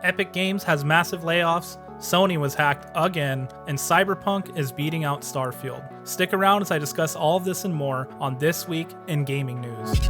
Epic Games has massive layoffs, Sony was hacked again, and Cyberpunk is beating out Starfield. Stick around as I discuss all of this and more on This Week in Gaming News.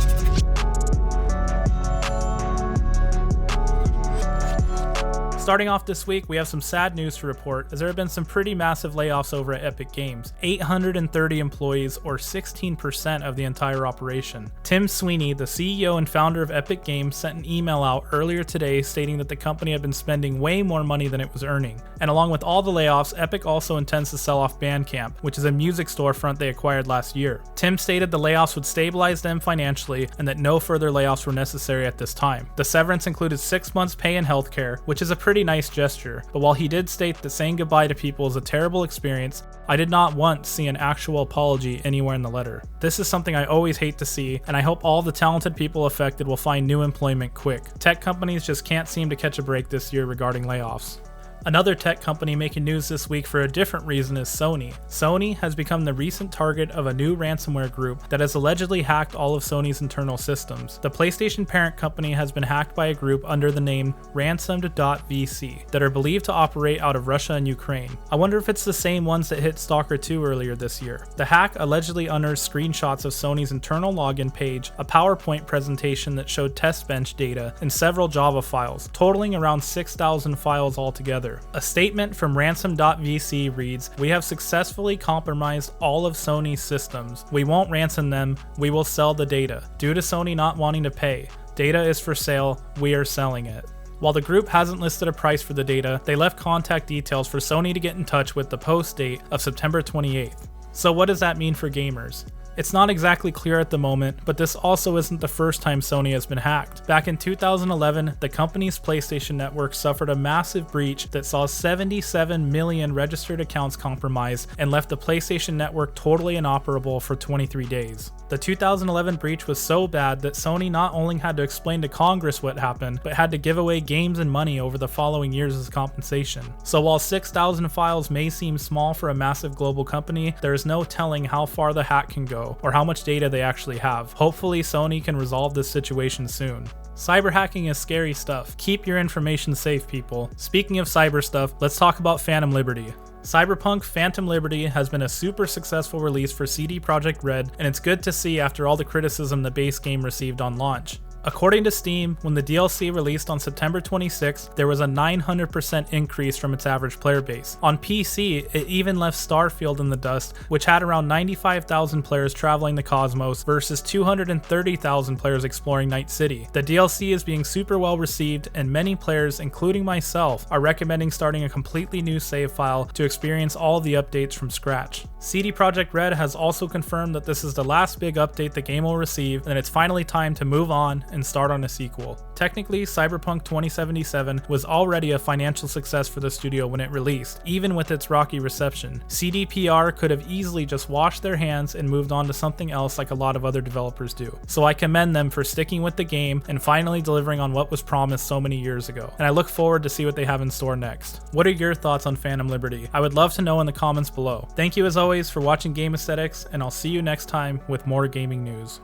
Starting off this week, we have some sad news to report, as there have been some pretty massive layoffs over at Epic Games. 830 employees, or 16% of the entire operation. Tim Sweeney, the CEO and founder of Epic Games, sent an email out earlier today stating that the company had been spending way more money than it was earning. And along with all the layoffs, Epic also intends to sell off Bandcamp, which is a music storefront they acquired last year. Tim stated the layoffs would stabilize them financially and that no further layoffs were necessary at this time. The severance included 6 months pay and healthcare, which is a pretty nice gesture, but while he did state that saying goodbye to people is a terrible experience, I did not once see an actual apology anywhere in the letter. This is something I always hate to see, and I hope all the talented people affected will find new employment quick. Tech companies just can't seem to catch a break this year regarding layoffs. Another tech company making news this week for a different reason is Sony. Sony has become the recent target of a new ransomware group that has allegedly hacked all of Sony's internal systems. The PlayStation parent company has been hacked by a group under the name ransomed.vc that are believed to operate out of Russia and Ukraine. I wonder if it's the same ones that hit Stalker 2 earlier this year. The hack allegedly unearthed screenshots of Sony's internal login page, a PowerPoint presentation that showed test bench data, and several Java files, totaling around 6,000 files altogether. A statement from ransom.vc reads, "We have successfully compromised all of Sony's systems. We won't ransom them, we will sell the data. Due to Sony not wanting to pay, data is for sale, we are selling it." While the group hasn't listed a price for the data, they left contact details for Sony to get in touch with the post date of September 28th. So what does that mean for gamers? It's not exactly clear at the moment, but this also isn't the first time Sony has been hacked. Back in 2011, the company's PlayStation network suffered a massive breach that saw 77 million registered accounts compromised and left the PlayStation network totally inoperable for 23 days. The 2011 breach was so bad that Sony not only had to explain to Congress what happened, but had to give away games and money over the following years as compensation. So while 6,000 files may seem small for a massive global company, there is no telling how far the hack can go or how much data they actually have. Hopefully Sony can resolve this situation soon. Cyber hacking is scary stuff. Keep your information safe, people. Speaking of cyber stuff, let's talk about Phantom Liberty. Cyberpunk Phantom Liberty has been a super successful release for CD Projekt Red, and it's good to see after all the criticism the base game received on launch. According to Steam, when the DLC released on September 26th, there was a 900% increase from its average player base. On PC, it even left Starfield in the dust, which had around 95,000 players traveling the cosmos versus 230,000 players exploring Night City. The DLC is being super well received, and many players, including myself, are recommending starting a completely new save file to experience all the updates from scratch. CD Projekt Red has also confirmed that this is the last big update the game will receive, and it's finally time to move on and start on a sequel. Technically, Cyberpunk 2077 was already a financial success for the studio when it released, even with its rocky reception. CDPR could have easily just washed their hands and moved on to something else like a lot of other developers do. So I commend them for sticking with the game and finally delivering on what was promised so many years ago. And I look forward to see what they have in store next. What are your thoughts on Phantom Liberty? I would love to know in the comments below. Thank you as always for watching Game Aesthetics, and I'll see you next time with more gaming news.